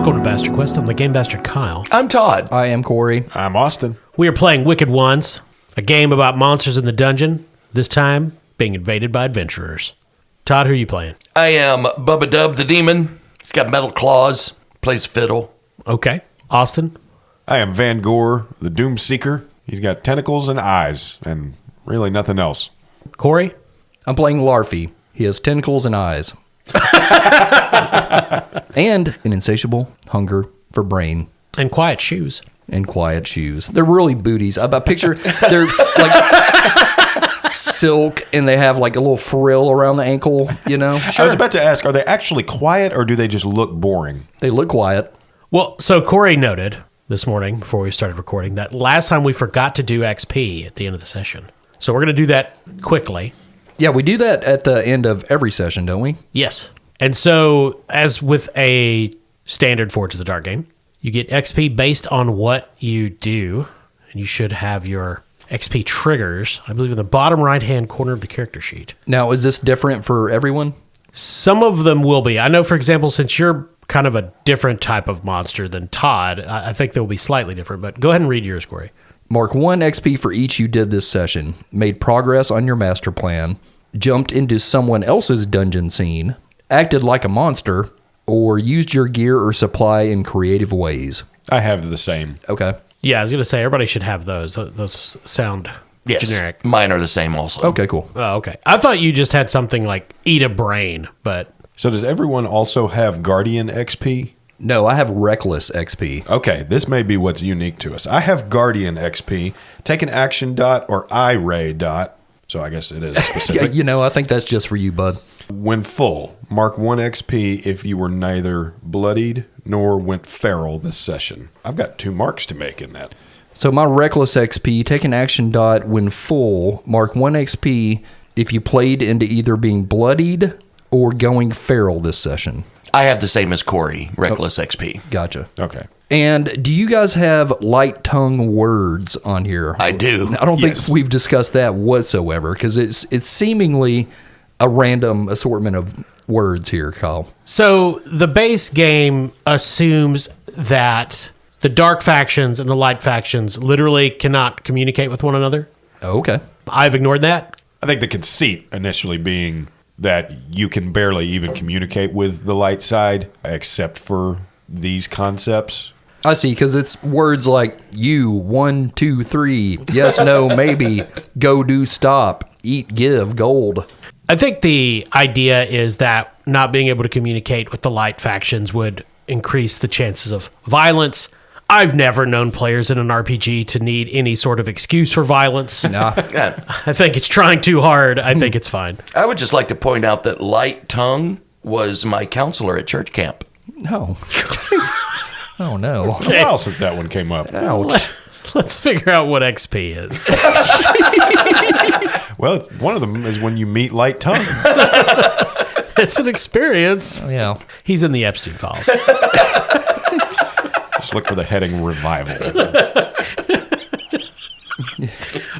Welcome to Bastard Quest. I'm the Game Bastard Kyle. I'm Todd. I am Corey. I'm Austin. We are playing Wicked Ones, a game about monsters in the dungeon, this time being invaded by adventurers. Todd, who are you playing? I am Bubba Dub, the demon. He's got metal claws, plays fiddle. Okay. Austin? I am VanGore, the Doom Seeker. He's got tentacles and eyes, and really nothing else. Corey? I'm playing Larfy. He has tentacles and eyes. And an insatiable hunger for brain. And quiet shoes. And quiet shoes. They're really booties. I picture they're like silk and they have like a little frill around the ankle, you know? I was about to ask, are they actually quiet or do they just look boring? They look quiet. Well, so Corey noted this morning before we started recording that last time we forgot to do XP at the end of the session. So we're going to do that quickly. Yeah, we do that at the end of every session, don't we? Yes. And so, as with a standard Forge of the Dark game, you get XP based on what you do, and you should have your XP triggers, I believe, in the bottom right-hand corner of the character sheet. Now, is this different for everyone? Some of them will be. I know, for example, since you're kind of a different type of monster than Todd, I think they will be slightly different, but go ahead and read yours, Corey. Mark 1 XP for each you did this session, made progress on your master plan, jumped into someone else's dungeon scene, acted like a monster, or used your gear or supply in creative ways. I have the same. Okay. Yeah, I was going to say, everybody should have those. Those sound generic. Mine are the same also. Okay, cool. Oh, okay. I thought you just had something like eat a brain, but... So does everyone also have Guardian XP? No, I have Reckless XP. Okay, this may be what's unique to us. I have Guardian XP, take an action dot or eye-ray dot, so I guess it is specific. Yeah, I think that's just for you, bud. When full, mark 1 XP if you were neither bloodied nor went feral this session. I've got 2 marks to make in that. So my Reckless XP, take an action dot when full, mark 1 XP if you played into either being bloodied or going feral this session. I have the same as Corey, Reckless XP. Gotcha. Okay. And do you guys have light tongue words on here? I do. I don't Yes. think we've discussed that whatsoever because it's seemingly a random assortment of words here, Kyle. So the base game assumes that the dark factions and the light factions literally cannot communicate with one another. Oh, okay. I've ignored that. I think the conceit initially being that you can barely even communicate with the light side except for these concepts. I see, because it's words like you, 1, 2, 3, yes, no, maybe, go, do, stop, eat, give, gold. I think the idea is that not being able to communicate with the light factions would increase the chances of violence. I've never known players in an RPG to need any sort of excuse for violence. Nah. God, I think it's trying too hard. I think it's fine. I would just like to point out that Light Tongue was my counselor at church camp. No. Oh, no. A while since that one came up. Ouch. Let's figure out what XP is. Well, one of them is when you meet light tongue. It's an experience. Yeah. He's in the Epstein files. Just look for the heading revival.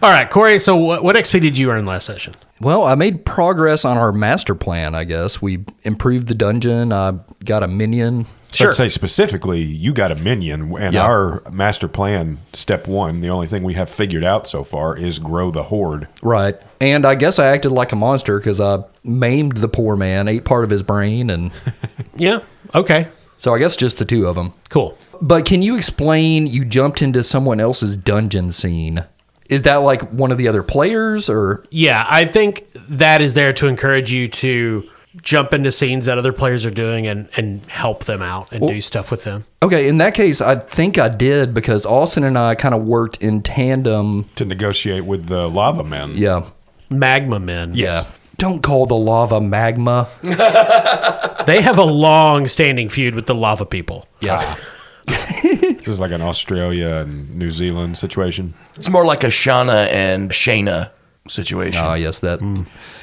All right, Corey, so what XP did you earn last session? Well, I made progress on our master plan, I guess. We improved the dungeon. I got a minion. So I'd say specifically, you got a minion, and Yeah. our master plan, step 1, the only thing we have figured out so far is grow the horde. Right. And I guess I acted like a monster because I maimed the poor man, ate part of his brain, and Yeah, okay, so I guess just the 2 of them. cool. But can you explain you jumped into someone else's dungeon scene? Is that like one of the other players or? Yeah, I think that is there to encourage you to jump into scenes that other players are doing and help them out and do stuff with them. Okay, in that case, I think I did because Austin and I kind of worked in tandem. To negotiate with the lava men. Yeah. Magma men. Yeah. Don't call the lava magma. They have a long-standing feud with the lava people. Yes. This is like an Australia and New Zealand situation. It's more like a Shauna and Shayna situation. Ah, yes, that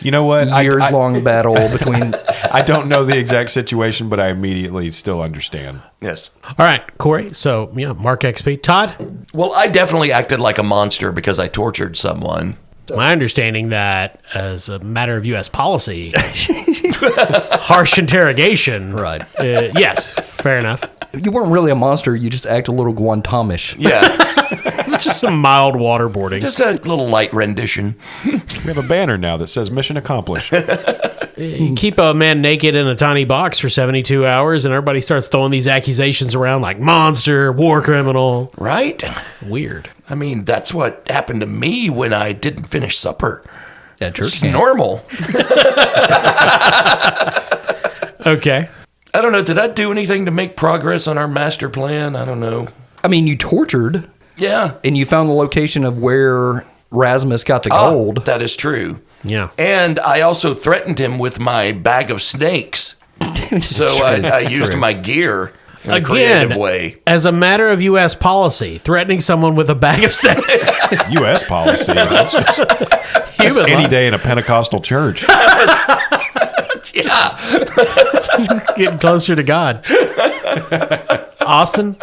You know what? years-long battle between... I don't know the exact situation, but I immediately still understand. Yes. All right, Corey, so, yeah, Mark XP. Todd, Well, I definitely acted like a monster because I tortured someone. my understanding that as a matter of U.S. policy, harsh interrogation. Right. Yes, fair enough. You weren't really a monster. You just act a little Guantamish. Yeah, It's just some mild waterboarding. just a little light rendition. We have a banner now that says mission accomplished. You keep a man naked in a tiny box for 72 hours, and everybody starts throwing these accusations around like monster, war criminal. Right? Weird. I mean, that's what happened to me when I didn't finish supper. At church It's camp. normal. Okay. I don't know. Did I do anything to make progress on our master plan? I don't know. I mean, you tortured, Yeah. and you found the location of where Rasmus got the gold. That is true. Yeah. And I also threatened him with my bag of snakes. So I used my gear in a creative way. As a matter of U.S. policy, threatening someone with a bag of snakes. U.S. policy. That's just Human any life. day in a Pentecostal church. Yeah. Getting closer to God. Austin?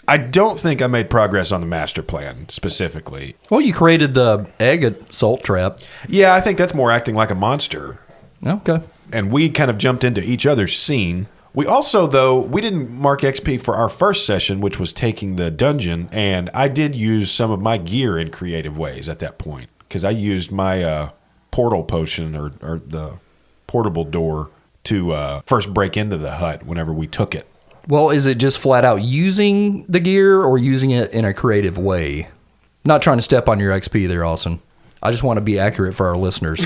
I don't think I made progress on the master plan specifically. Well, you created the egg assault trap. Yeah, I think that's more acting like a monster. Okay. And we kind of jumped into each other's scene. We also, though, we didn't mark XP for our first session, which was taking the dungeon, and I did use some of my gear in creative ways at that point, because I used my portal potion or the portable door to first break into the hut whenever we took it. Well, is it just flat out using the gear or using it in a creative way? Not trying to step on your XP there, Austin. I just want to be accurate for our listeners.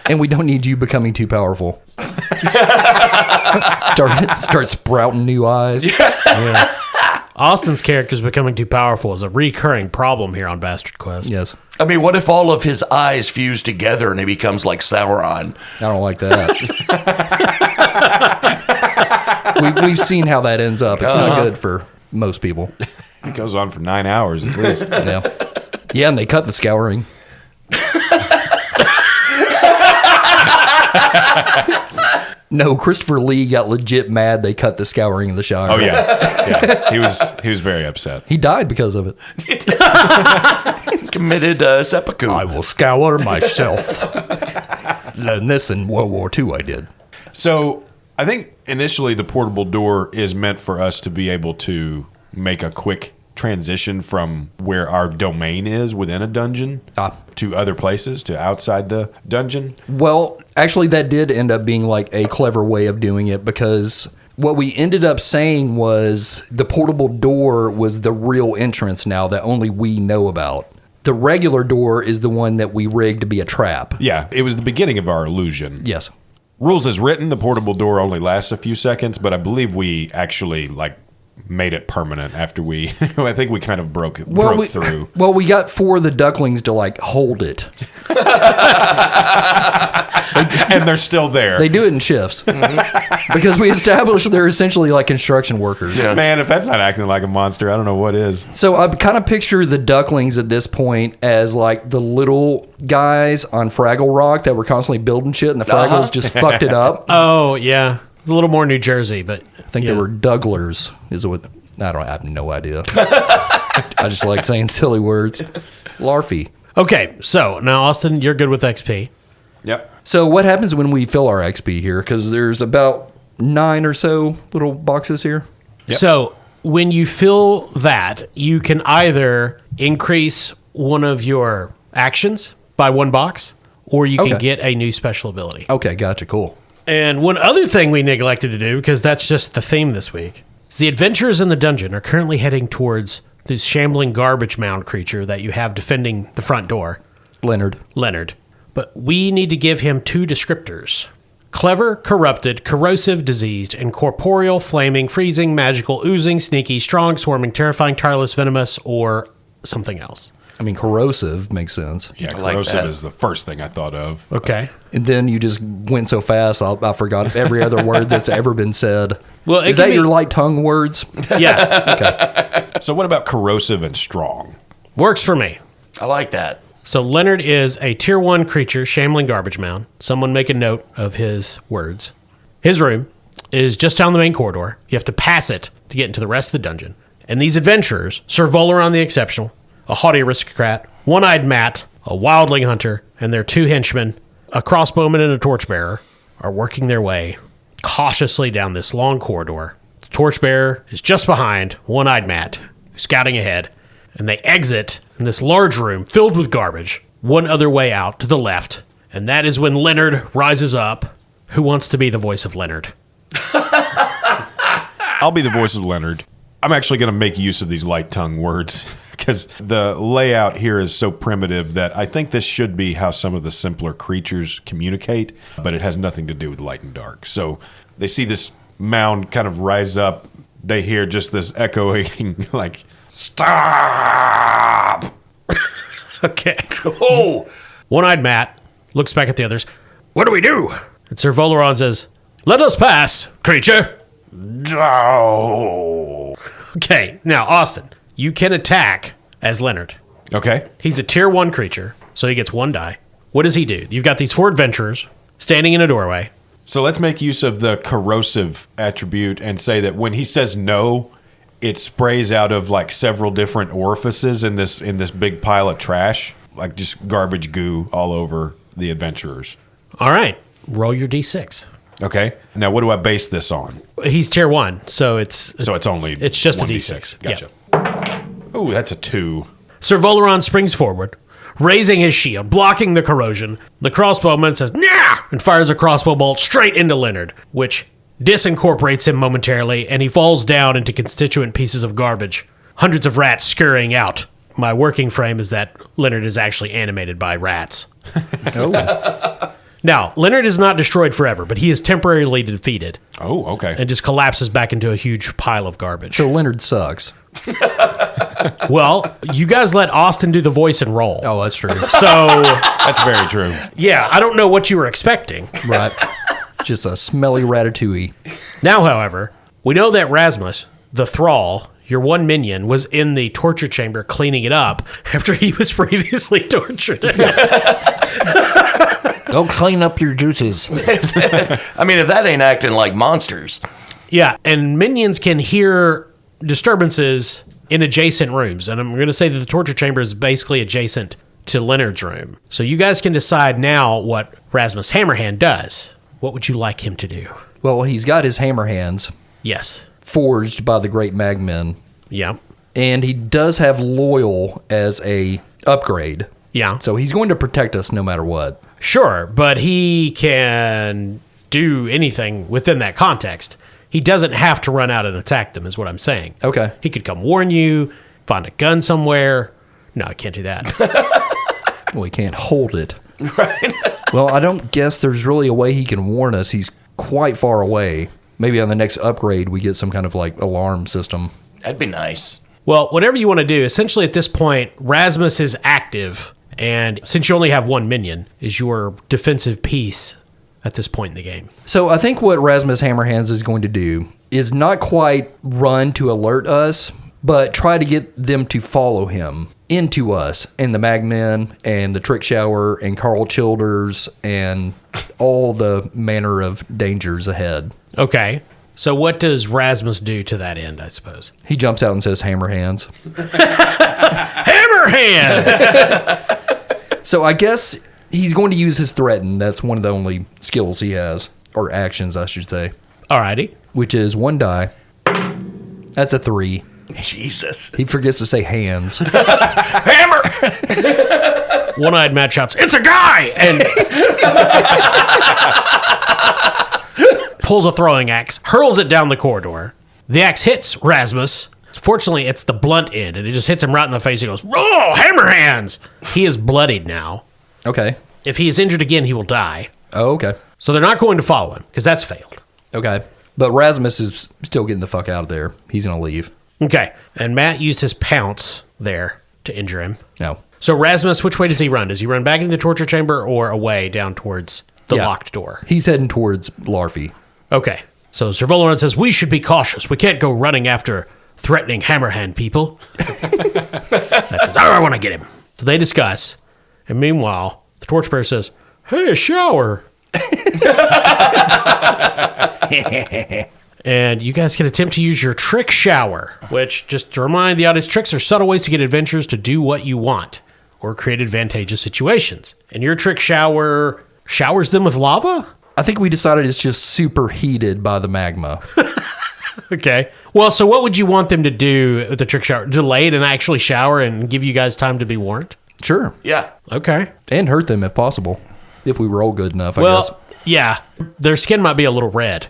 And we don't need you becoming too powerful. Start sprouting new eyes. Yeah. Austin's character's becoming too powerful is a recurring problem here on Bastard Quest. Yes. I mean, what if all of his eyes fuse together and he becomes like Sauron? I don't like that. We've seen how that ends up. It's not good for most people. It goes on for 9 hours at least. Yeah. Yeah, and they cut the scouring. No, Christopher Lee got legit mad they cut the scouring of the Shire. Oh yeah. He was very upset. He died because of it. Committed seppuku. I will scour myself. Learned this in World War II, I did. So I think initially the portable door is meant for us to be able to make a quick transition from where our domain is within a dungeon to other places, to outside the dungeon. Well, actually, that did end up being like a clever way of doing it, because what we ended up saying was the portable door was the real entrance now that only we know about. The regular door is the one that we rigged to be a trap. Yeah, it was the beginning of our illusion. Yes. Rules as written, the portable door only lasts a few seconds, but I believe we actually made it permanent after we I think we kind of broke through. Well, we got 4 of the ducklings to hold it. And they're still there. They do it in shifts. Because we established they're essentially like construction workers. Yeah. Man, if that's not acting like a monster, I don't know what is. So I kind of picture the ducklings at this point as like the little guys on Fraggle Rock that were constantly building shit, and the Fraggles just fucked it up. Oh, yeah. A little more New Jersey, but I think they were Dugglers. Is what I have no idea. I just like saying silly words. Larfy. Okay, so now, Austin, you're good with XP. Yep. So what happens when we fill our XP here? Because there's about 9 or so little boxes here. Yep. So when you fill that, you can either increase one of your actions by 1 box, or you can Okay. get a new special ability. Okay, gotcha, cool. And one other thing we neglected to do, because that's just the theme this week, is the adventurers in the dungeon are currently heading towards this shambling garbage mound creature that you have defending the front door, Leonard. But we need to give him 2 descriptors. Clever, corrupted, corrosive, diseased, incorporeal, flaming, freezing, magical, oozing, sneaky, strong, swarming, terrifying, tireless, venomous, or something else. I mean, corrosive makes sense. Yeah, like corrosive that. is the first thing I thought of. Okay. And then you just went so fast, I forgot every other word that's ever been said. Well, it is can that be- your light tongue words? Yeah. Okay. So what about corrosive and strong? Works for me. I like that. So Leonard is a tier 1 creature, shambling garbage mound. Someone make a note of his words. His room is just down the main corridor. You have to pass it to get into the rest of the dungeon. And these adventurers, Sir Volaron the Exceptional, a haughty aristocrat, one-eyed Matt, a wildling hunter, and their 2 henchmen, a crossbowman and a torchbearer, are working their way cautiously down this long corridor. The torchbearer is just behind One-Eyed Matt, scouting ahead, and they exit in this large room filled with garbage, one other way out to the left, and that is when Leonard rises up. Who wants to be the voice of Leonard? I'll be the voice of Leonard. I'm actually going to make use of these light tongue words because the layout here is so primitive that I think this should be how some of the simpler creatures communicate, but it has nothing to do with light and dark. So they see this mound kind of rise up. They hear just this echoing, like, stop! Okay. Oh! One-Eyed Matt looks back at the others. What do we do? And Sir Volaron says, let us pass, creature. No. Okay, now, Austin, you can attack as Leonard. Okay. He's a tier 1 creature, so he gets 1 die. What does he do? You've got these 4 adventurers standing in a doorway. So let's make use of the corrosive attribute and say that when he says no, it sprays out of like several different orifices in this big pile of trash, like just garbage goo all over the adventurers. All right, roll your d6. Okay. Now, what do I base this on? He's tier 1, so it's So it's just a 1d6. d6. Gotcha. Yeah. Oh, that's a 2. Sir Volaron springs forward, raising his shield, blocking the corrosion. The crossbowman says, nah, and fires a crossbow bolt straight into Leonard, which disincorporates him momentarily, and he falls down into constituent pieces of garbage. Hundreds of rats scurrying out. My working frame is that Leonard is actually animated by rats. Oh. Now, Leonard is not destroyed forever, but he is temporarily defeated Oh, okay. and just collapses back into a huge pile of garbage. So Leonard sucks. Well, you guys let Austin do the voice and roll. Oh, that's true. So, That's very true. yeah, I don't know what you were expecting. Right. Just a smelly ratatouille. Now, however, we know that Rasmus, the thrall, your 1 minion, was in the torture chamber cleaning it up after he was previously tortured. Go clean up your juices. I mean, if that ain't acting like monsters. Yeah, and minions can hear disturbances in adjacent rooms. And I'm going to say that the torture chamber is basically adjacent to Leonard's room. So you guys can decide now what Rasmus Hammerhand does. What would you like him to do? Well, he's got his hammer hands Yes. forged by the great magmen. Yeah. And he does have loyal as a upgrade. Yeah. So he's going to protect us no matter what. Sure, but he can do anything within that context. He doesn't have to run out and attack them, is what I'm saying. Okay. He could come warn you, find a gun somewhere. No, I can't do that. Well, he can't hold it. Right. Well, I don't guess there's really a way he can warn us. He's quite far away. Maybe on the next upgrade, we get some kind of like alarm system. That'd be nice. Well, whatever you want to do, essentially at this point, Rasmus is active. And since you only have 1 minion, is your defensive piece at this point in the game. So I think what Rasmus Hammerhands is going to do is not quite run to alert us, but try to get them to follow him into us and the Magmen and the Trick Shower and Carl Childers and all the manner of dangers ahead. Okay. So what does Rasmus do to that end, I suppose? He jumps out and says Hammerhands. Hammerhands! So I guess he's going to use his threaten. That's one of the only skills he has, or actions, I should say. Alrighty. Which is 1 die. That's a 3. Jesus. He forgets to say hands. Hammer! One-Eyed Matt shouts, "It's a guy!" And pulls a throwing axe, hurls it down the corridor. The axe hits Rasmus. Fortunately, it's the blunt end, and it just hits him right in the face. He goes, "Oh, Hammerhands!" He is bloodied now. Okay. If he is injured again, he will die. Oh, okay. So they're not going to follow him, because that's failed. Okay. But Rasmus is still getting the fuck out of there. He's going to leave. Okay. And Matt used his pounce there to injure him. No. So Rasmus, which way does he run? Does he run back into the torture chamber or away down towards the locked door? He's heading towards Larfy. Okay. So Sir Volaron says, we should be cautious. We can't go running after threatening Hammerhand people. That says, I want to get him. So they discuss. And meanwhile, the torchbearer says, hey, a shower. And you guys can attempt to use your trick shower, which, just to remind the audience, tricks are subtle ways to get adventurers to do what you want or create advantageous situations. And your trick shower showers them with lava? I think we decided it's just superheated by the magma. Okay. Well, so what would you want them to do with the trick shower? Delay it and actually shower and give you guys time to be warned? Sure. Yeah. Okay. And hurt them if possible. If we roll good enough, I Well, guess. yeah. Their skin might be a little red.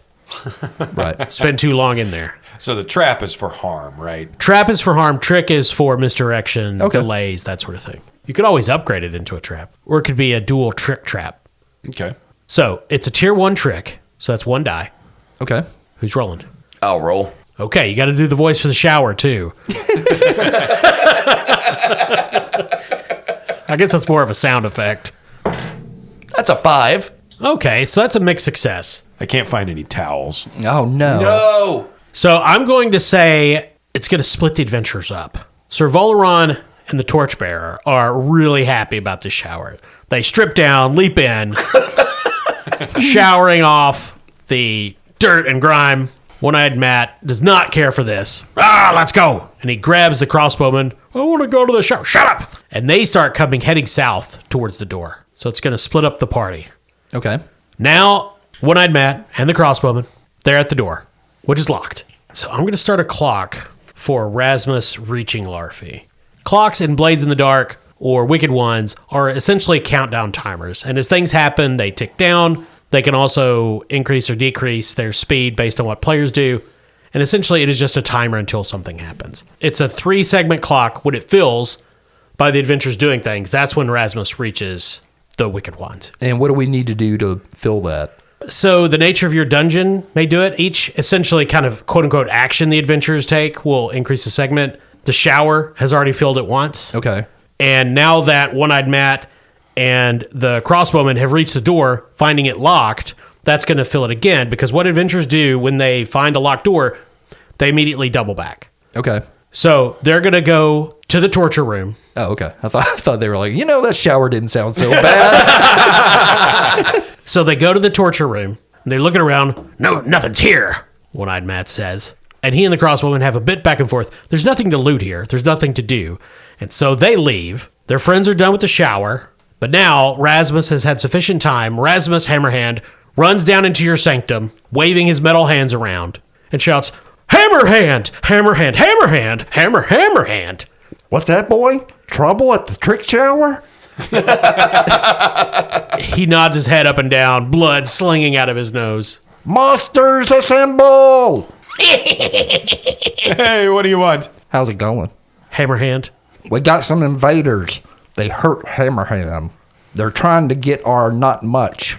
Right. Spend too long in there. So the trap is for harm, right? Trap is for harm. Trick is for misdirection, Okay. delays, that sort of thing. You could always upgrade it into a trap. Or it could be a dual trick trap. Okay. So it's a tier 1 trick. So that's 1 die. Okay. Who's rolling? I'll roll. Okay, you got to do the voice for the shower, too. I guess that's more of a sound effect. That's a 5. Okay, so that's a mixed success. I can't find any towels. Oh, no. No. So I'm going to say it's going to split the adventurers up. Sir Volaron and the Torchbearer are really happy about this shower. They strip down, leap in, showering off the dirt and grime. One-Eyed Matt does not care for this. Let's go. And he grabs the crossbowman. I want to go to the shower. Shut up. And they start heading south towards the door. So it's going to split up the party. Okay. Now, One-Eyed Matt and the crossbowman, they're at the door, which is locked. So I'm going to start a clock for Rasmus reaching Larfy. Clocks and Blades in the Dark, or Wicked Ones, are essentially countdown timers. And as things happen, they tick down. They can also increase or decrease their speed based on what players do. And essentially, it is just a timer until something happens. It's a 3-segment clock. When it fills by the adventurers doing things, that's when Rasmus reaches the Wicked Ones. And what do we need to do to fill that? So the nature of your dungeon may do it. Each essentially kind of quote-unquote action the adventurers take will increase the segment. The shower has already filled it once. Okay. And now that One-Eyed Matt and the crossbowman have reached the door, finding it locked, that's going to fill it again, because what adventurers do when they find a locked door, they immediately double back. Okay. So they're going to go to the torture room. Oh, okay. I thought they were like, that shower didn't sound so bad. So they go to the torture room, and they're looking around. No, nothing's here, One-Eyed Matt says. And he and the crossbowman have a bit back and forth. There's nothing to loot here. There's nothing to do. And so they leave. Their friends are done with the shower. But now Rasmus has had sufficient time. Rasmus Hammerhand runs down into your sanctum, waving his metal hands around, and shouts, Hammerhand! Hammerhand! Hammerhand! Hammerhand! What's that, boy? Trouble at the trick shower? He nods his head up and down, blood slinging out of his nose. Monsters assemble! Hey, what do you want? How's it going? Hammerhand. We got some invaders. They hurt Hammerhand. They're trying to get our not much.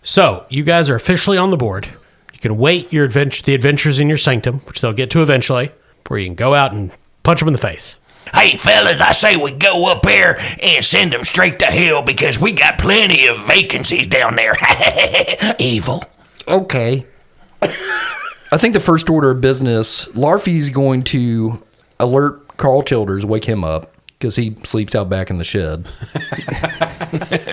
So, you guys are officially on the board. You can wait the adventures in your sanctum, which they'll get to eventually, before you can go out and punch them in the face. Hey, fellas, I say we go up here and send them straight to hell because we got plenty of vacancies down there. Evil. Okay. I think the first order of business, Larfy's going to alert Carl Childers, wake him up, because he sleeps out back in the shed.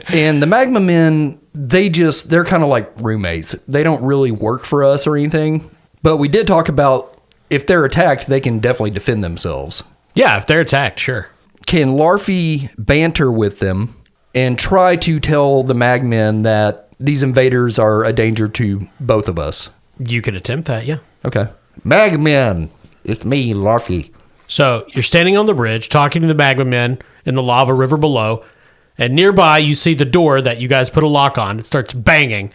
And the Magma Men, they're kind of like roommates. They don't really work for us or anything. But we did talk about if they're attacked, they can definitely defend themselves. Yeah, if they're attacked, sure. Can Larfy banter with them and try to tell the Magmen that these invaders are a danger to both of us? You could attempt that, yeah. Okay. Magman, it's me, Larfy. So you're standing on the bridge talking to the magma men in the lava river below, and nearby you see the door that you guys put a lock on. It starts banging.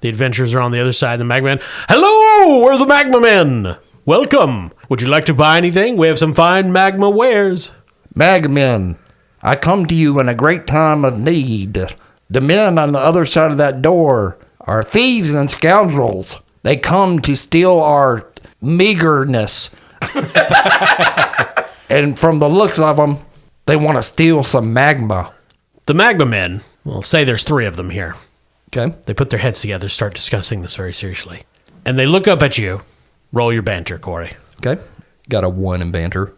The adventurers are on the other side. The magma men, hello, we're the magma men. Welcome. Would you like to buy anything? We have some fine magma wares. Magman, I come to you in a great time of need. The men on the other side of that door are thieves and scoundrels. They come to steal our meagerness. And from the looks of them, they want to steal some magma. The magma men, well, say there's 3 of them here. Okay. They put their heads together, start discussing this very seriously. And they look up at you. Roll your banter, Corey. Okay. Got a 1 in banter.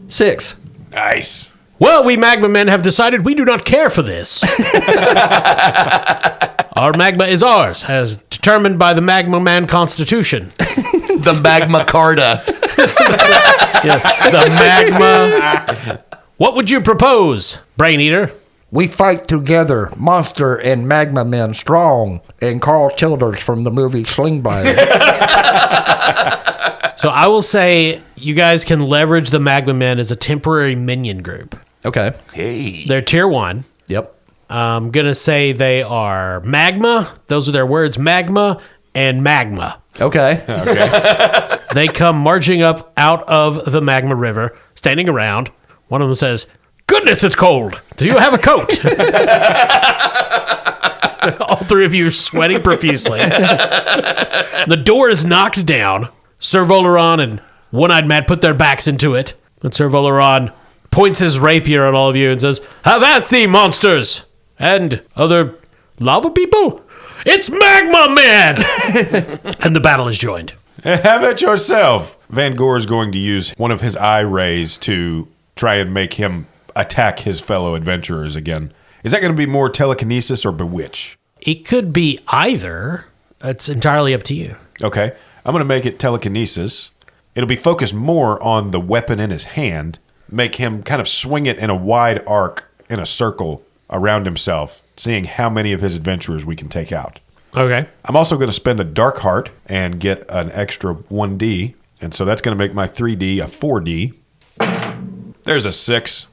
6. Nice. Well, we magma men have decided we do not care for this. Our magma is ours, as determined by the Magma Man Constitution. The Magma Carta. Yes, the magma. What would you propose, Brain Eater? We fight together, monster and magma men strong, and Carl Childers from the movie Sling Blade. So I will say you guys can leverage the Magma Men as a temporary minion group. Okay. Hey. They're tier 1. Yep. I'm going to say they are magma. Those are their words, magma and magma. Okay. They come marching up out of the magma river, standing around. One of them says, "Goodness, it's cold. Do you have a coat?" All three of you are sweating profusely. The door is knocked down. Sir Volaron and One-Eyed Matt put their backs into it. And Sir Volaron points his rapier at all of you and says, "Have at thee, monsters! And other lava people? It's Magma Man!" And the battle is joined. Have it yourself. VanGore is going to use one of his eye rays to try and make him attack his fellow adventurers again. Is that going to be more telekinesis or bewitch? It could be either. It's entirely up to you. Okay. I'm going to make it telekinesis. It'll be focused more on the weapon in his hand, make him kind of swing it in a wide arc in a circle around himself, seeing how many of his adventurers we can take out. Okay. I'm also going to spend a Dark Heart and get an extra 1D, and so that's going to make my 3D a 4D. There's a 6.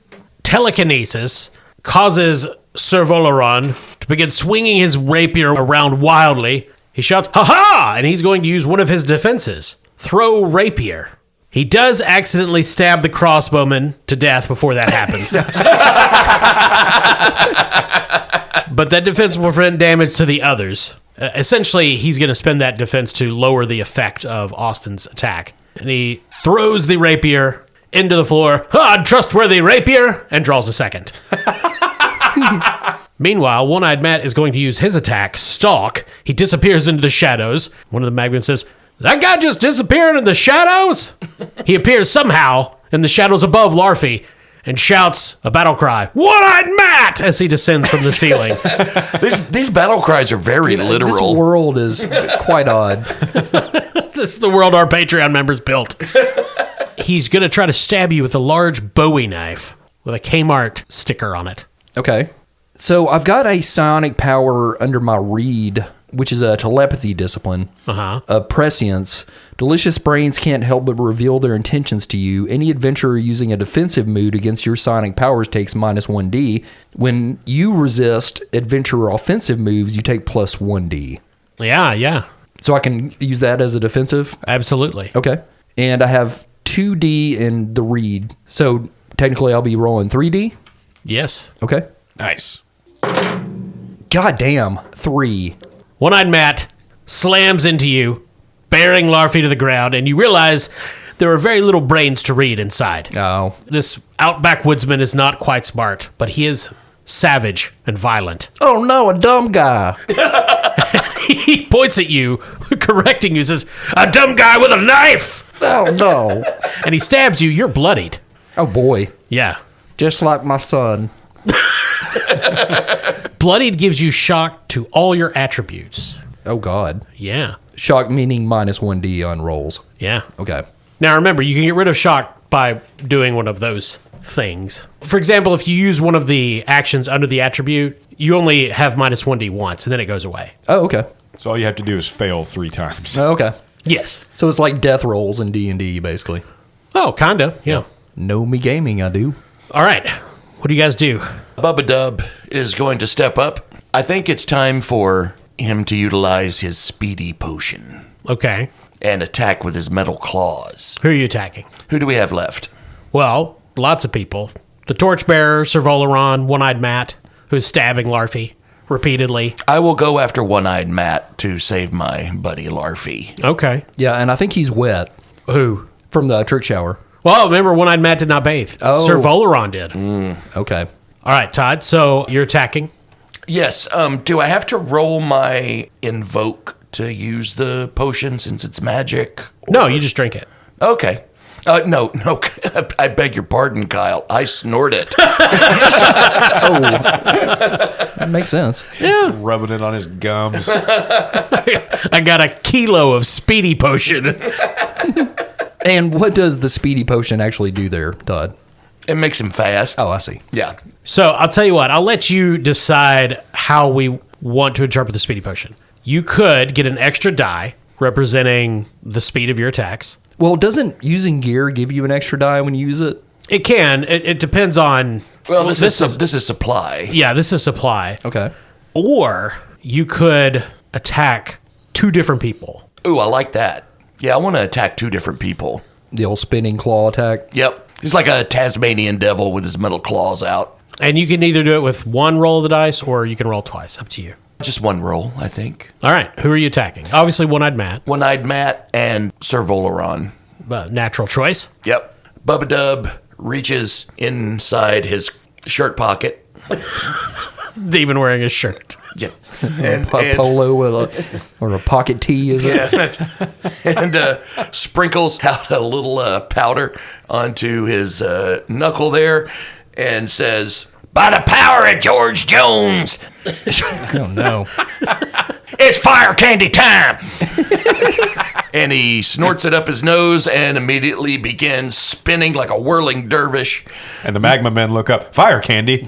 Telekinesis causes Sir Volaron to begin swinging his rapier around wildly. He shouts, "Ha-ha!" And he's going to use one of his defenses. Throw rapier. He does accidentally stab the crossbowman to death before that happens. But that defense will prevent damage to the others. Essentially, he's going to spend that defense to lower the effect of Austin's attack. And he throws the rapier into the floor. Untrustworthy rapier! And draws a second. Meanwhile, One-Eyed Matt is going to use his attack, Stalk. He disappears into the shadows. One of the Magmen says, "That guy just disappeared in the shadows?" He appears somehow in the shadows above Larfy and shouts a battle cry, "One-Eyed Matt!" as he descends from the ceiling. These battle cries are very literal. This world is quite odd. This is the world our Patreon members built. He's going to try to stab you with a large Bowie knife with a Kmart sticker on it. Okay. So I've got a psionic power under my reed, which is a telepathy discipline of prescience. Delicious brains can't help but reveal their intentions to you. Any adventurer using a defensive mood against your psionic powers takes minus 1d. When you resist adventurer offensive moves, you take plus 1d. Yeah. So I can use that as a defensive? Absolutely. Okay. And I have 2d in the reed. So technically I'll be rolling 3d? Yes. Okay. Nice. God damn. 3. One-Eyed Matt slams into you, bearing Larfy to the ground, and you realize there are very little brains to read inside. Oh. This outback woodsman is not quite smart, but he is savage and violent. Oh no, a dumb guy. He points at you, correcting you, says, "A dumb guy with a knife!" Oh no. And he stabs you. You're bloodied. Oh boy. Yeah. Just like my son. Bloodied gives you shock to all your attributes. Oh god. Yeah. Shock meaning minus 1d on rolls. Yeah. Okay. Now remember, you can get rid of shock by doing one of those things. For example, if you use one of the actions under the attribute, you only have minus 1d once, and then it goes away. Oh, okay. So all you have to do is fail 3 times. Oh, okay. Yes. So it's like death rolls in D&D, basically. Oh, kind of. Yeah. Know me gaming, I do. All right. What do you guys do? Bubba Dub is going to step up. I think it's time for him to utilize his speedy potion Okay. and attack with his metal claws. Who are you attacking? Who do we have left? Well, lots of people. The Torchbearer, Sir Volaron, One-Eyed Matt, who's stabbing Larfy repeatedly. I will go after One-Eyed Matt to save my buddy Larfy. Okay. Yeah, and I think he's wet Who? from the trick shower. Well, remember, One-Eyed Matt did not bathe. Oh. Sir Volaron did. Okay. All right, Todd. So you're attacking. Yes, do I have to roll my invoke to use the potion since it's magic? No, you just drink it. Okay. No, I beg your pardon, Kyle. I snort it. That makes sense. Yeah. Rubbing it on his gums. I got a kilo of speedy potion. And what does the speedy potion actually do there, Todd? It makes him fast. Oh, I see. Yeah. So I'll tell you what. I'll let you decide how we want to interpret the speedy potion. You could get an extra die representing the speed of your attacks. Well, doesn't using gear give you an extra die when you use it? It can. It depends on. Well, this is supply. Yeah, this is supply. Okay. Or you could attack 2 different people. Ooh, I like that. Yeah, I want to attack 2 different people. The old spinning claw attack. Yep. He's like a Tasmanian devil with his metal claws out. And you can either do it with 1 roll of the dice or you can roll twice. Up to you. Just 1 roll, I think. All right. Who are you attacking? Obviously, One-Eyed Matt. One-Eyed Matt and Sir Volaron. Natural choice. Yep. Bubba Dub reaches inside his shirt pocket. Demon wearing his shirt. Yeah. A polo with or a pocket tee, is it? And sprinkles out a little powder onto his knuckle there and says, "By the power of George Jones, Oh, no. it's fire candy time!" And he snorts it up his nose and immediately begins spinning like a whirling dervish. And the magma men look up. Fire candy.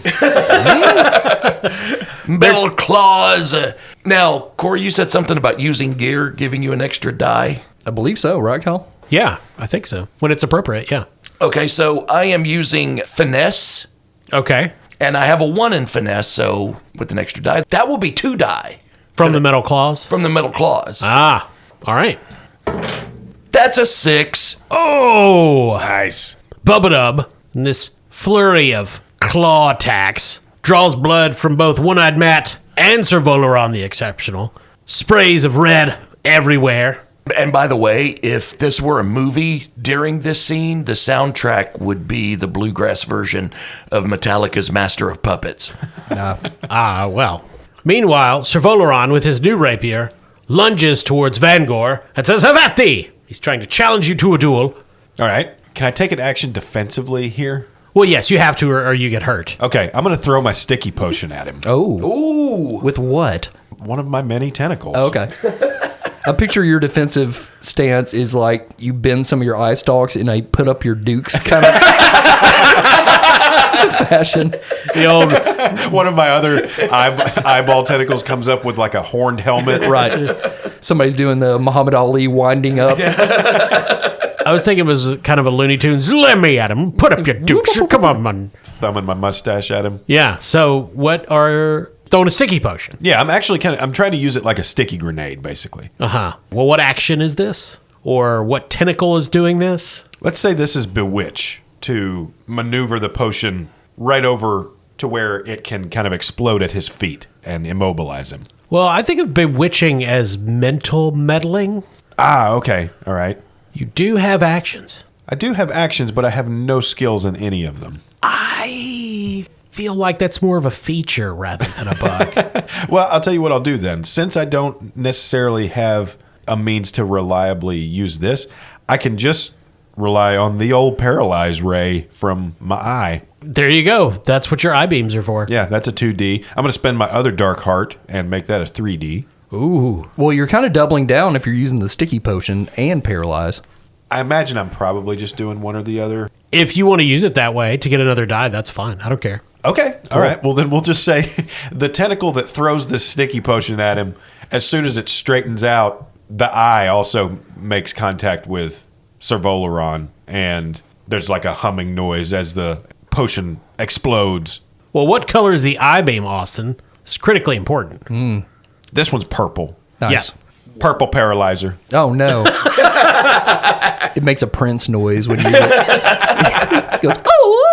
Metal claws. Now, Corey, you said something about using gear giving you an extra die. I believe so, right, Cal? Yeah, I think so. When it's appropriate, yeah. Okay, so I am using finesse, Okay. and I have a 1 in finesse, so with an extra die, that will be 2 die From the metal claws? from the metal claws. Ah, all right. That's a 6. Oh, Nice. Bubba Dub, in this flurry of claw attacks, draws blood from both One-Eyed Matt and Sir Volaron the Exceptional. Sprays of red everywhere. And by the way, if this were a movie during this scene, the soundtrack would be the bluegrass version of Metallica's Master of Puppets. Ah, well. Meanwhile, Sir Volaron, with his new rapier, lunges towards VanGore and says, "Have at thee!" He's trying to challenge you to a duel. All right. Can I take an action defensively here? Well, yes, you have to or you get hurt. Okay, I'm going to throw my sticky potion at him. Oh. Ooh. With what? One of my many tentacles. Oh, okay. I picture your defensive stance is like you bend some of your eye stalks and I put up your dukes kind of fashion. The old One of my other eyeball tentacles comes up with like a horned helmet. Right. Somebody's doing the Muhammad Ali winding up. I was thinking it was kind of a Looney Tunes. Let me at him. Put up your dukes. Come on, man. Thumbing my mustache at him. Yeah. So what are throwing a sticky potion? Yeah, I'm actually I'm trying to use it like a sticky grenade, basically. Uh-huh. Well, what action is this? Or what tentacle is doing this? Let's say this is Bewitch to maneuver the potion right over to where it can kind of explode at his feet and immobilize him. Well, I think of bewitching as mental meddling. Ah, okay. All right. You do have actions. I do have actions, but I have no skills in any of them. I feel like that's more of a feature rather than a bug. Well, I'll tell you what I'll do then. Since I don't necessarily have a means to reliably use this, I can just rely on the old paralyze ray from my eye. There you go. That's what your eye beams are for. Yeah, that's a 2D. I'm going to spend my other dark heart and make that a 3D. Ooh. Well, you're kind of doubling down if you're using the sticky potion and paralyze. I imagine I'm probably just doing one or the other. If you want to use it that way to get another die, that's fine. I don't care. Okay. All right. Well, then we'll just say the tentacle that throws this sticky potion at him, as soon as it straightens out, the eye also makes contact with Sir Volaron, and there's like a humming noise as the potion explodes. Well, what color is the eye beam, Austin? It's critically important. This one's purple. Nice. Yeah. Purple paralyzer. Oh, no. It makes a Prince noise when you use it. It goes, oh!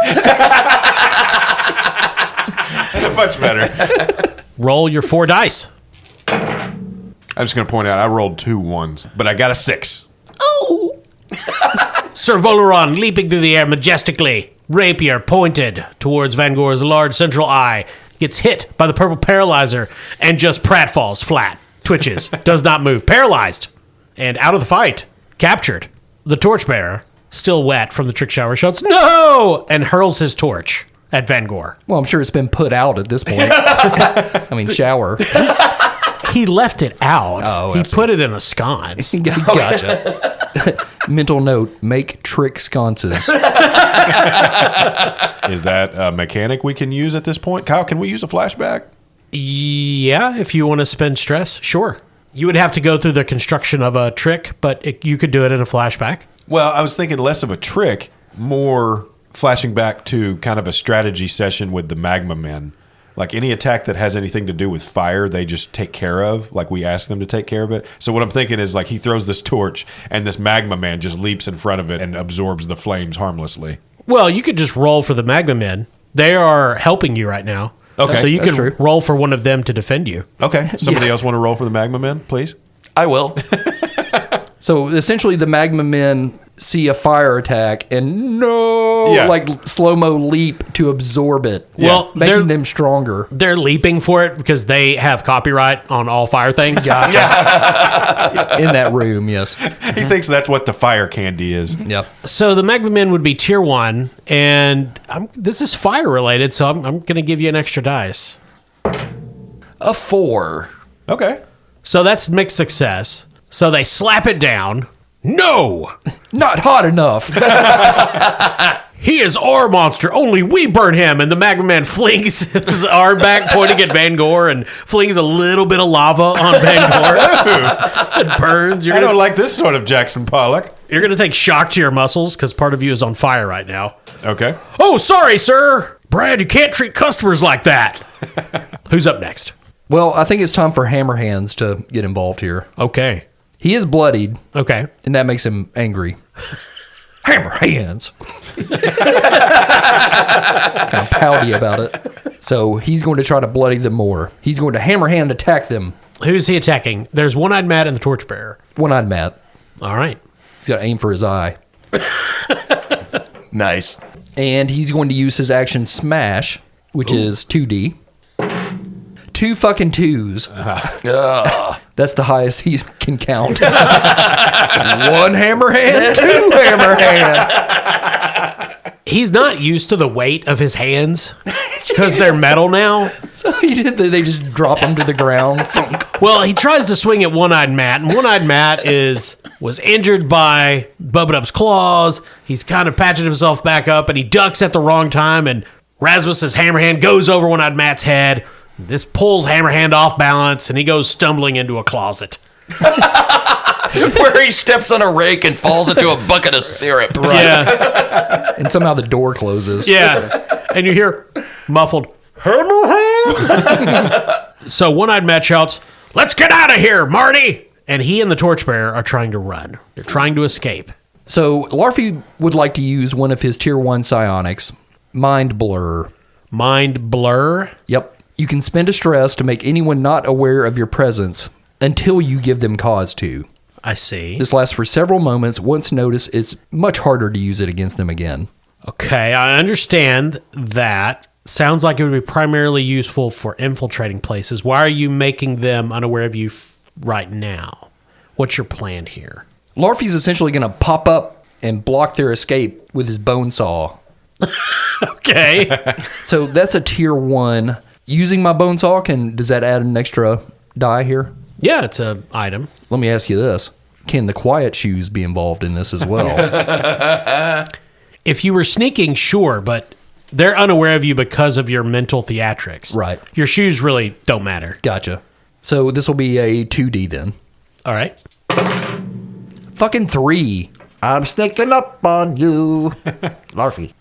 Much better. Roll your 4 dice. I'm just going to point out I rolled 2 1s, but I got a 6. Sir Volaron leaping through the air majestically, rapier pointed towards VanGore's large central eye, gets hit by the purple paralyzer and just pratfalls flat, twitches, does not move, paralyzed, and out of the fight, captured. The torchbearer, still wet from the trick shower, shouts, "No!" and hurls his torch at VanGore. Well, I'm sure it's been put out at this point. I mean, shower. He left it out. Oh, He I see. put it in a sconce. Gotcha. Mental note, make trick sconces. Is that a mechanic we can use at this point? Kyle, can we use a flashback? Yeah, if you want to spend stress, sure. You would have to go through the construction of a trick, but you could do it in a flashback. Well, I was thinking less of a trick, more flashing back to kind of a strategy session with the Magma Men. Like any attack that has anything to do with fire, they just take care of. Like we ask them to take care of it. So what I'm thinking is like he throws this torch and this Magma Man just leaps in front of it and absorbs the flames harmlessly. Well, you could just roll for the Magma Men. They are helping you right now. Okay, So you that's could true. roll for one of them to defend you. Okay. Somebody else want to roll for the Magma Men, please? I will. So essentially, the Magma Men see a fire attack and Yeah. like slow-mo leap to absorb it. Well, they're- making them stronger. They're leaping for it because they have copyright on all fire things. In that room, yes. He thinks that's what the fire candy is. Yep. So the Magma Men would be tier 1, and this is fire related, so I'm going to give you an extra dice. A 4. Okay. So that's mixed success. So they slap it down. No! Not hot enough. He is our monster. Only we burn him. And the Magma Man flings his arm back, pointing at VanGore, and flings a little bit of lava on VanGore. It burns. I don't like this sort of Jackson Pollock. You're gonna take shock to your muscles because part of you is on fire right now. Okay. Oh, sorry, sir. Brad, you can't treat customers like that. Who's up next? Well, I think it's time for Hammer Hands to get involved here. Okay. He is bloodied, Okay. and that makes him angry. Hammer Hands. Kind of pouty about it. So he's going to try to bloody them more. He's going to Hammer Hand attack them. Who's he attacking? There's One-Eyed Matt and the Torchbearer. One-eyed Matt. All right. He's got to aim for his eye. Nice. And he's going to use his action Smash, which is 2D. 2 fucking 2s. That's the highest he can count. 1 hammer hand, 2 hammer hand. He's not used to the weight of his hands because they're metal now. So they just drop him to the ground. Well, he tries to swing at One-Eyed Matt, and One-Eyed Matt was injured by Bubba Dub's claws. He's kind of patching himself back up, and he ducks at the wrong time, and Rasmus's hammerhand goes over One-Eyed Matt's head. This pulls Hammerhand off balance, and he goes stumbling into a closet. Where he steps on a rake and falls into a bucket of syrup. Yeah, And somehow the door closes. yeah. And you hear muffled, Hammerhand! So One-Eyed Matt shouts, "Let's get out of here, Marty!" And he and the Torchbearer are trying to run. They're trying to escape. So Larfy would like to use one of his tier 1 psionics, Mind Blur. Mind blur. Yep. You can spend a stress to make anyone not aware of your presence until you give them cause to. I see. This lasts for several moments. Once noticed, it's much harder to use it against them again. Okay, I understand that. Sounds like it would be primarily useful for infiltrating places. Why are you making them unaware of you right now? What's your plan here? Larfy's essentially going to pop up and block their escape with his bone saw. Okay. So that's a tier 1. Using my bone saw, does that add an extra die here? Yeah, it's an item. Let me ask you this. Can the quiet shoes be involved in this as well? If you were sneaking, sure, but they're unaware of you because of your mental theatrics. Right. Your shoes really don't matter. Gotcha. So this will be a 2D then. All right. Fucking 3. I'm sneaking up on you. Larfy.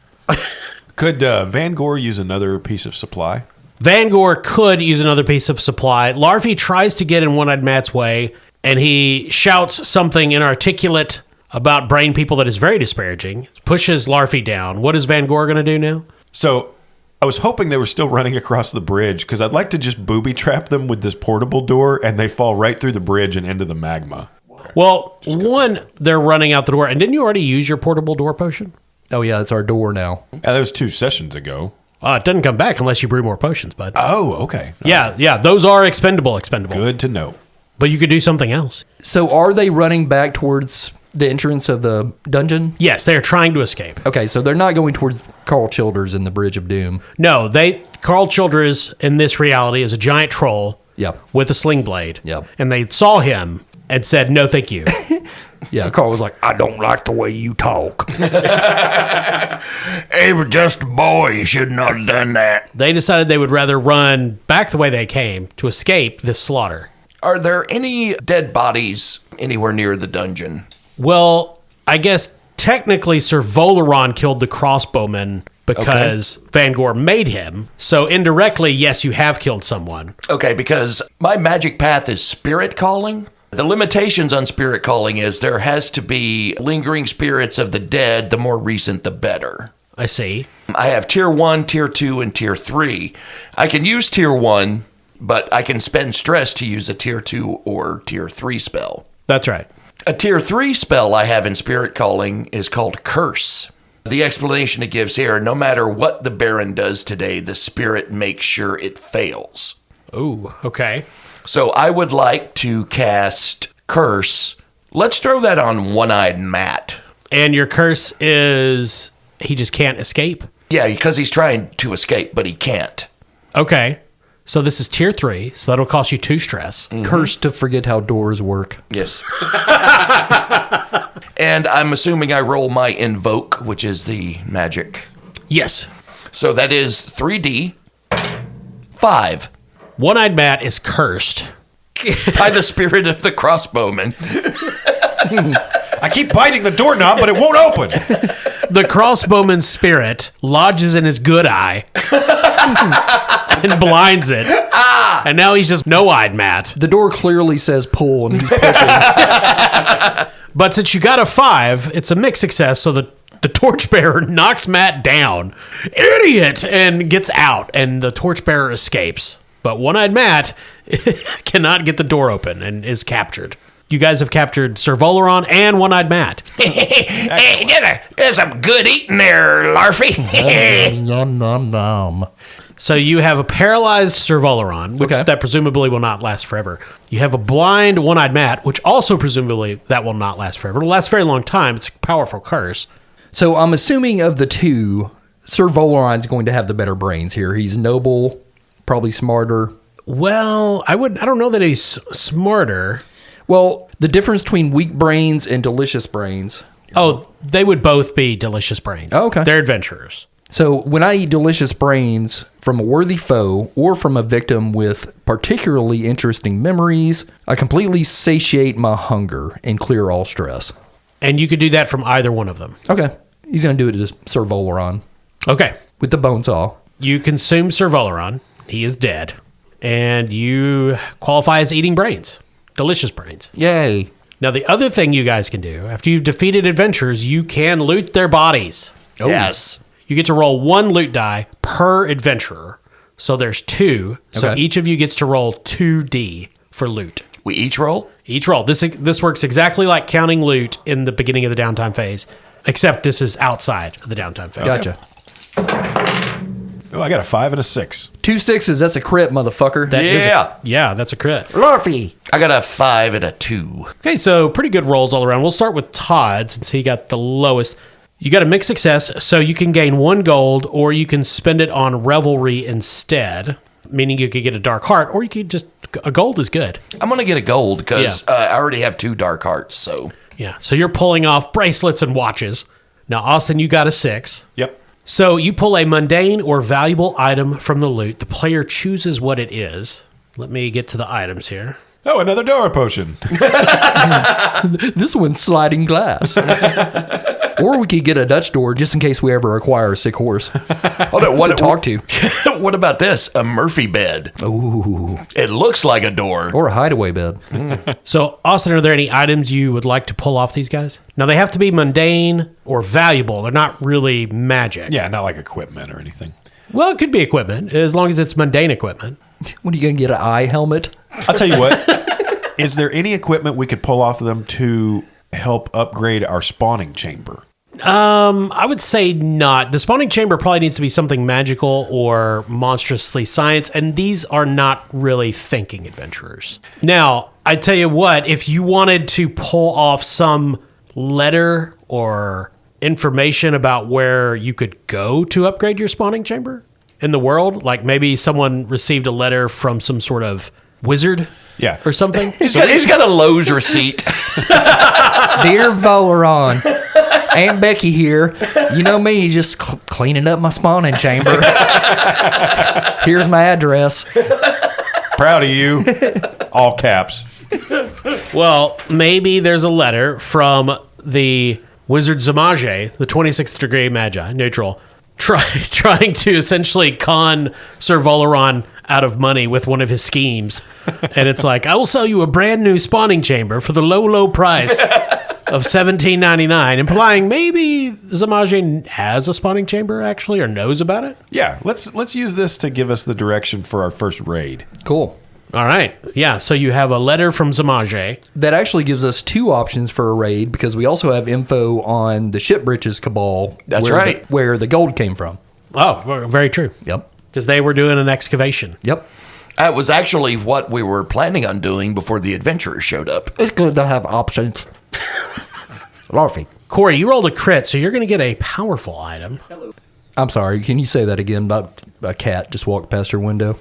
Could VanGore use another piece of supply? VanGore could use another piece of supply. Larfy tries to get in One-Eyed Matt's way, and he shouts something inarticulate about brain people that is very disparaging, pushes Larfy down. What is VanGore going to do now? So I was hoping they were still running across the bridge because I'd like to just booby trap them with this portable door and they fall right through the bridge and into the magma. Well, one, they're running out the door. And didn't you already use your portable door potion? Oh, yeah, it's our door now. That was 2 sessions ago. It doesn't come back unless you brew more potions, bud. Oh, okay. Yeah, those are expendable. Good to know. But you could do something else. So are they running back towards the entrance of the dungeon? Yes, they are trying to escape. Okay, so they're not going towards Carl Childers in the Bridge of Doom. No, Carl Childers in this reality is a giant troll Yep. with a sling blade. Yep. And they saw him and said, no, thank you. Yeah, Carl was like, I don't like the way you talk. He was just a boy. You should not have done that. They decided they would rather run back the way they came to escape this slaughter. Are there any dead bodies anywhere near the dungeon? Well, I guess technically Sir Volaron killed the crossbowman because VanGore made him. So indirectly, yes, you have killed someone. Okay, because my magic path is spirit calling. The limitations on spirit calling is there has to be lingering spirits of the dead. The more recent, the better. I see. I have tier 1, tier 2, and tier 3. I can use tier 1, but I can spend stress to use a tier 2 or tier 3 spell. That's right. A tier 3 spell I have in spirit calling is called Curse. The explanation it gives here, no matter what the Baron does today, the spirit makes sure it fails. Ooh, okay. So I would like to cast Curse. Let's throw that on One-Eyed Matt. And your curse is he just can't escape? Yeah, because he's trying to escape, but he can't. Okay. So this is tier 3, so that'll cost you 2 stress. Cursed to forget how doors work. Yes. And I'm assuming I roll my Invoke, which is the magic. Yes. So that is 3D, 5. One-Eyed Matt is cursed. By the spirit of the crossbowman. I keep biting the doorknob, but it won't open. The crossbowman's spirit lodges in his good eye and blinds it. And now he's just no-eyed Matt. The door clearly says pull, and he's pushing. But since you got a 5, it's a mixed success, so the torchbearer knocks Matt down. Idiot! And gets out, and the torchbearer escapes. But One-Eyed Matt cannot get the door open and is captured. You guys have captured Sir Volaron and One-Eyed Matt. Hey, there's some good eating there, Larfy. Nom nom nom. So you have a paralyzed Sir Volaron, which Okay. that presumably will not last forever. You have a blind One-Eyed Matt, which also presumably that will not last forever. It'll last a very long time. It's a powerful curse. So I'm assuming of the two, Sir Volaron's going to have the better brains here. He's noble, probably smarter. Well, I don't know that he's smarter. Well, the difference between weak brains and delicious brains. Oh, they would both be delicious brains. Oh, okay. They're adventurers. So when I eat delicious brains from a worthy foe or from a victim with particularly interesting memories, I completely satiate my hunger and clear all stress. And you could do that from either one of them. Okay. He's going to do it to Sir Volaron Okay. with the bone saw. You consume Sir Volaron. He is dead. And you qualify as eating brains. Delicious brains. Yay. Now, the other thing you guys can do, after you've defeated adventurers, you can loot their bodies. Yes. You get to roll 1 loot die per adventurer. So there's 2. So Okay. each of you gets to roll 2d for loot. We each roll? Each roll. This works exactly like counting loot in the beginning of the downtime phase, except this is outside of the downtime phase. Gotcha. Oh, I got a 5 and a 6. 2 6s, that's a crit, motherfucker. That is Yeah. yeah, that's a crit. Larfy. I got a 5 and a 2. Okay, so pretty good rolls all around. We'll start with Todd since he got the lowest. You got a mixed success, so you can gain 1 gold, or you can spend it on revelry instead, meaning you could get a dark heart, or you could just a gold is good. I'm going to get a gold because Yeah. I already have 2 dark hearts, so. Yeah, so you're pulling off bracelets and watches. Now, Austin, you got a 6. Yep. So you pull a mundane or valuable item from the loot. The player chooses what it is. Let me get to the items here. Oh, another door potion. This one's sliding glass. Or we could get a Dutch door just in case we ever acquire a sick horse Hold on, what to talk to. What about this? A Murphy bed. Ooh. It looks like a door. Or a hideaway bed. So, Austin, are there any items you would like to pull off these guys? Now, they have to be mundane or valuable. They're not really magic. Yeah, not like equipment or anything. Well, it could be equipment, as long as it's mundane equipment. What are you going to get, an eye helmet? I'll tell you what. Is there any equipment we could pull off of them to help upgrade our spawning chamber? I would say not. The spawning chamber probably needs to be something magical or monstrously science, and these are not really thinking adventurers. Now, I tell you what, if you wanted to pull off some letter or information about where you could go to upgrade your spawning chamber in the world, like maybe someone received a letter from some sort of wizard Yeah. or something. He's got a Lowe's receipt. Dear Valeron, Aunt Becky here. You know me, just cleaning up my spawning chamber. Here's my address. Proud of you. All caps. Well, maybe there's a letter from the wizard Zamage, the 26th degree Magi, neutral, trying to essentially con Sir Valeron out of money with one of his schemes. And it's like, I will sell you a brand new spawning chamber for the low, low price of $17.99, implying maybe Zamage has a spawning chamber actually or knows about it. Yeah, let's use this to give us the direction for our first raid. Cool. All right. Yeah, so you have a letter from Zamage. That actually gives us two options for a raid because we also have info on the Shipbritches Cabal. That's right. Where the gold came from. Oh, very true. Yep. Because they were doing an excavation. Yep. That was actually what we were planning on doing before the adventurers showed up. It's good to have options. Larfy. Corey, you rolled a crit, so you're going to get a powerful item. I'm sorry. Can you say that again? About a cat just walked past your window.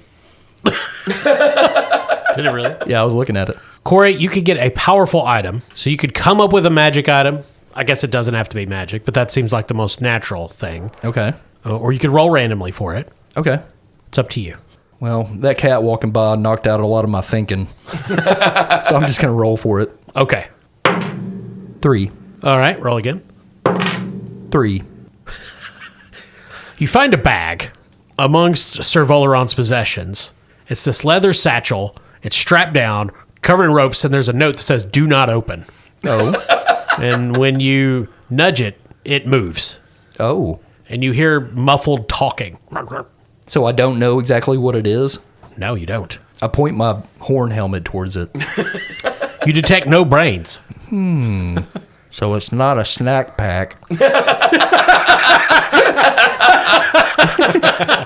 Did it really? Yeah, I was looking at it. Corey, you could get a powerful item. So you could come up with a magic item. I guess it doesn't have to be magic, but that seems like the most natural thing. Okay. Or you could roll randomly for it. Okay. It's up to you. Well, that cat walking by knocked out a lot of my thinking. So I'm just going to roll for it. Okay. 3. All right, roll again. 3. You find a bag amongst Sir Valeron's possessions. It's this leather satchel. It's strapped down, covered in ropes, and there's a note that says, "Do not open." Oh. And when you nudge it, it moves. Oh. And you hear muffled talking. So I don't know exactly what it is. No, you don't. I point my horn helmet towards it. You detect no brains. So it's not a snack pack.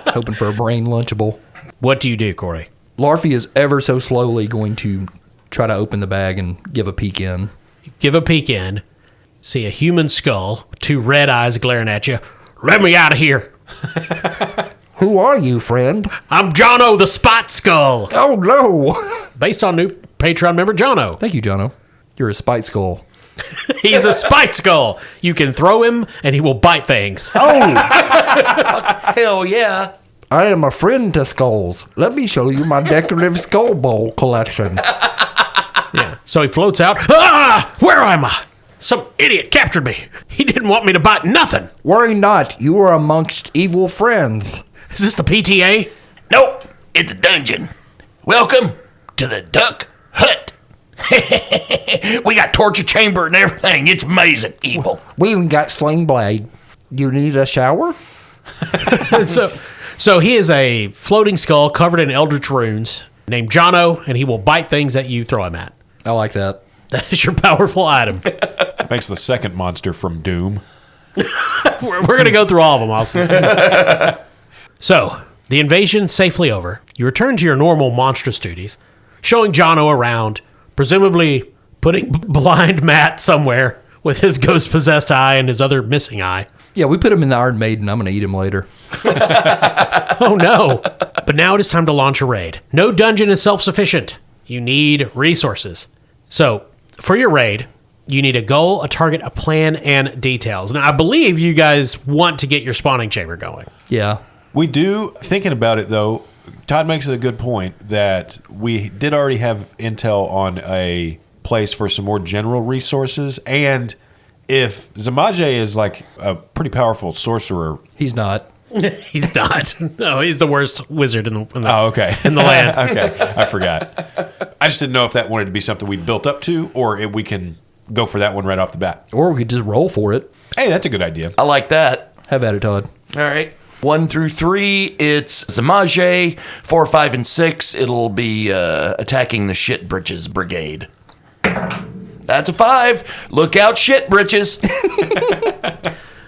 Hoping for a brain lunchable. What do you do, Corey? Larfy is ever so slowly going to try to open the bag and give a peek in. Give a peek in. See a human skull, 2 red eyes glaring at you. Let me out of here. Who are you, friend? I'm Jono the Spot Skull. Oh, no. Based on new Patreon member Jono. Thank you, Jono. You're a spite skull. He's a spite skull. You can throw him and he will bite things. Oh, Hell yeah. I am a friend to skulls. Let me show you my decorative skull bowl collection. Yeah. So he floats out. Ah! Where am I? Some idiot captured me. He didn't want me to bite nothing. Worry not, you are amongst evil friends. Is this the PTA? Nope, it's a dungeon. Welcome to the Duck Hut. We got torture chamber and everything. It's amazing. Evil. We even got sling blade. You need a shower? So he is a floating skull covered in eldritch runes named Jono, and he will bite things that you throw him at. I like that. That is your powerful item. Makes the second monster from Doom. We're going to go through all of them, also. So, the invasion safely over. You return to your normal monstrous duties, showing Jono around, presumably putting blind Matt somewhere with his ghost-possessed eye and his other missing eye. Yeah, we put him in the Iron Maiden. I'm going to eat him later. Oh, no. But now it is time to launch a raid. No dungeon is self-sufficient. You need resources. So, for your raid, you need a goal, a target, a plan, and details. Now, I believe you guys want to get your spawning chamber going. Yeah. We do, thinking about it though, Todd makes a good point that we did already have intel on a place for some more general resources. And if Zamage is like a pretty powerful sorcerer. He's not. He's not. No, he's the worst wizard in the Oh, okay. in the land. Okay, I forgot. I just didn't know if that wanted to be something we built up to or if we can go for that one right off the bat. Or we could just roll for it. Hey, that's a good idea. I like that. Have at it, Todd. All right. 1 through 3, it's Zamage. 4, 5, and 6, it'll be attacking the Shitbritches Brigade. That's a 5. Look out, Shitbritches.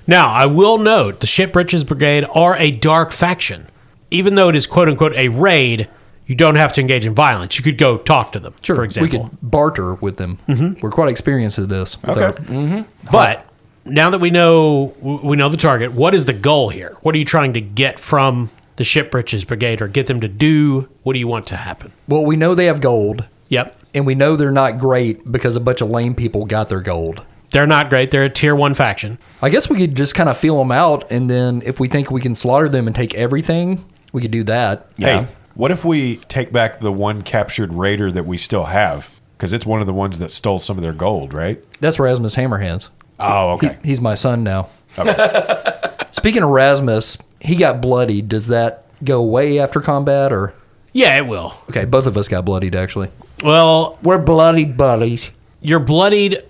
Now, I will note the Shipbritches Brigade are a dark faction. Even though it is quote-unquote a raid, you don't have to engage in violence. You could go talk to them, Sure. for example. We could barter with them. Mm-hmm. We're quite experienced at this. Okay. But now that we know the target, what is the goal here? What are you trying to get from the Shipbritches Brigade or get them to do? What do you want to happen? Well, we know they have gold. Yep. And we know they're not great because a bunch of lame people got their gold. They're not great. They're a tier 1 faction. I guess we could just kind of feel them out, and then if we think we can slaughter them and take everything, we could do that. Yeah. Hey, what if we take back the one captured raider that we still have? Because it's one of the ones that stole some of their gold, right? That's Rasmus Hammerhands. Oh, okay. He's my son now. Okay. Speaking of Rasmus, he got bloodied. Does that go away after combat, or? Yeah, it will. Okay, both of us got bloodied, actually. Well, We're bloodied buddies. your bloodied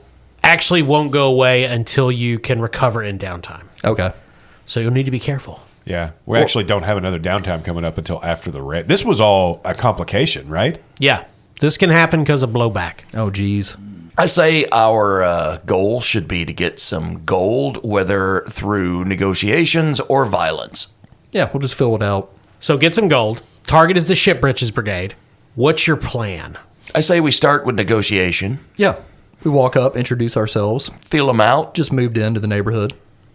actually won't go away until you can recover in downtime. Okay. So you'll need to be careful. Yeah. We actually don't have another downtime coming up until after the raid. This was all a complication, right? Yeah. This can happen because of blowback. Oh, geez. I say our goal should be to get some gold, whether through negotiations or violence. Yeah, we'll just fill it out. So get some gold. Target is the Ship Britches Brigade. What's your plan? I say we start with negotiation, Yeah. We walk up, introduce ourselves, feel them out. just moved into the neighborhood.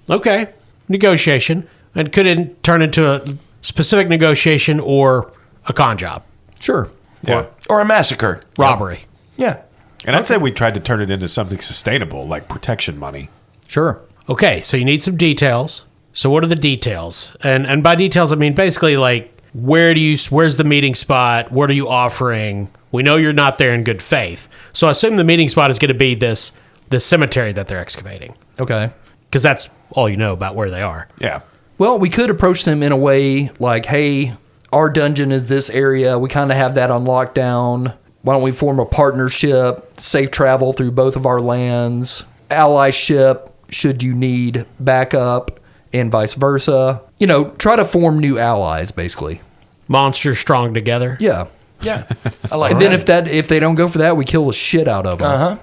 Okay. Negotiation. And could it turn into a specific negotiation or a con job? Sure. Yeah. Or a massacre. Robbery. Yeah. And I'd say we tried to turn it into something sustainable, like protection money. Sure. Okay, so you need some details. So what are the details? And by details I mean basically like where's the meeting spot? What are you offering? We know you're not there in good faith. So I assume the meeting spot is going to be this cemetery that they're excavating. Okay. Because that's all you know about where they are. Yeah. Well, we could approach them in a way like, hey, our dungeon is this area. We kind of have that on lockdown. Why don't we form a partnership, safe travel through both of our lands, allyship should you need backup, and vice versa. You know, try to form new allies, basically. Monsters strong together. Yeah. Yeah. I like And that. then if they don't go for that, we kill the shit out of them. Uh-huh.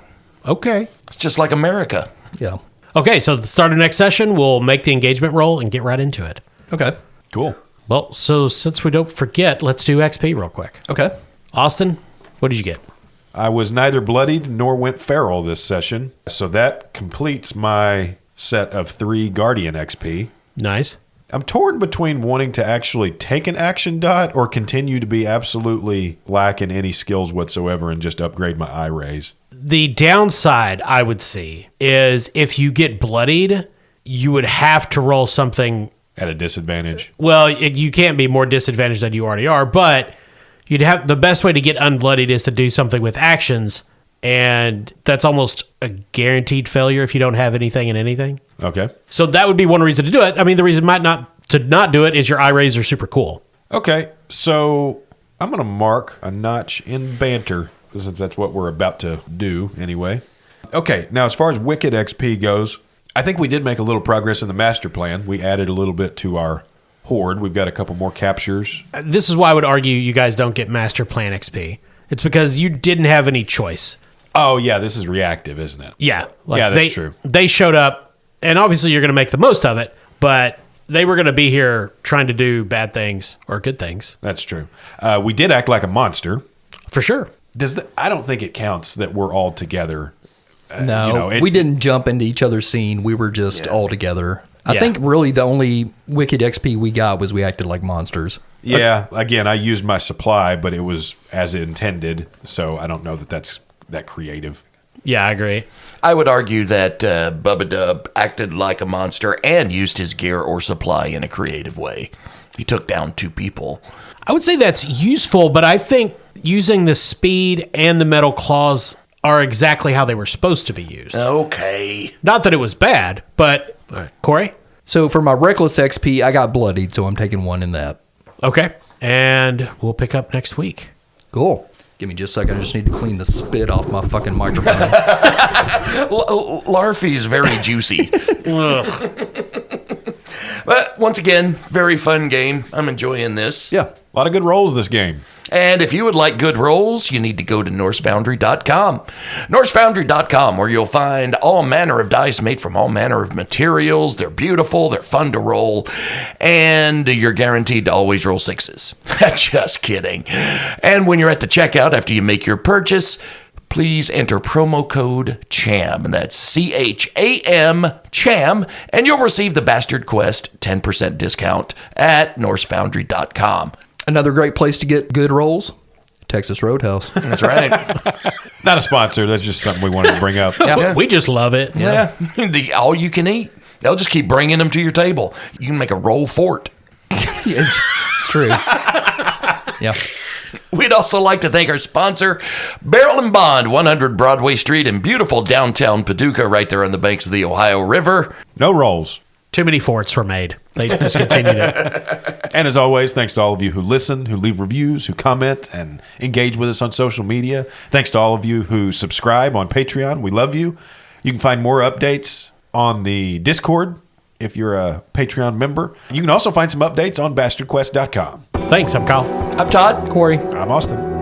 Okay. It's just like America. Yeah. Okay, so at the start of next session, we'll make the engagement roll and get right into it. Okay. Cool. Well, so since we don't forget, let's do XP real quick. Okay. Austin, what did you get? I was neither bloodied nor went feral this session, so that completes my set of 3 Guardian XP. Nice. I'm torn between wanting to actually take an action dot or continue to be absolutely lacking any skills whatsoever and just upgrade my eye rays. The downside I would see is if you get bloodied, you would have to roll something. At a disadvantage. Well, you can't be more disadvantaged than you already are, but you'd have the best way to get unbloodied is to do something with actions, and that's almost a guaranteed failure if you don't have anything in anything. Okay. So that would be one reason to do it. I mean, the reason to not do it is your eye rays are super cool. Okay, so I'm going to mark a notch in banter, since that's what we're about to do anyway. Okay, now as far as Wicked XP goes, I think we did make a little progress in the master plan. We added a little bit to our horde. We've got a couple more captures. This is why I would argue you guys don't get master plan XP. It's because you didn't have any choice. Oh, yeah, this is reactive, isn't it? Yeah. Yeah, that's true. They showed up, and obviously you're going to make the most of it, but they were going to be here trying to do bad things or good things. That's true. We did act like a monster. For sure. I don't think it counts that we're all together. No, we didn't jump into each other's scene. We were just all together. I Yeah. think really the only Wicked XP we got was we acted like monsters. Yeah, again, I used my supply, but it was as intended, so I don't know that that's that creative. Yeah, I agree. I would argue that Bubba Dub acted like a monster and used his gear or supply in a creative way. He took down 2 people. I would say that's useful, but I think using the speed and the metal claws are exactly how they were supposed to be used. Okay. Not that it was bad, but all right. Corey? So for my Reckless XP, I got bloodied, so I'm taking 1 in that. Okay. And we'll pick up next week. Cool. Give me just a second. I just need to clean the spit off my fucking microphone. Larfy's very juicy. But once again, very fun game. I'm enjoying this. Yeah. A lot of good rolls this game. And if you would like good rolls, you need to go to NorseFoundry.com. NorseFoundry.com, where you'll find all manner of dice made from all manner of materials. They're beautiful, they're fun to roll, and you're guaranteed to always roll 6s. Just kidding. And when you're at the checkout, after you make your purchase, please enter promo code CHAM, and that's CHAM, CHAM, and you'll receive the Bastard Quest 10% discount at NorseFoundry.com. Another great place to get good rolls, Texas Roadhouse. That's right. Not a sponsor. That's just something we wanted to bring up. We just love it. Yeah. The all you can eat. They'll just keep bringing them to your table. You can make a roll fort. It's true. Yeah. We'd also like to thank our sponsor, Barrel and Bond, 100 Broadway Street in beautiful downtown Paducah, right there on the banks of the Ohio River. No rolls. Too many forts were made. They discontinued it. And as always, thanks to all of you who listen, who leave reviews, who comment, and engage with us on social media. Thanks to all of you who subscribe on Patreon. We love you. You can find more updates on the Discord if you're a Patreon member. You can also find some updates on bastardquest.com. Thanks, I'm Kyle. I'm Todd. Corey. I'm Austin.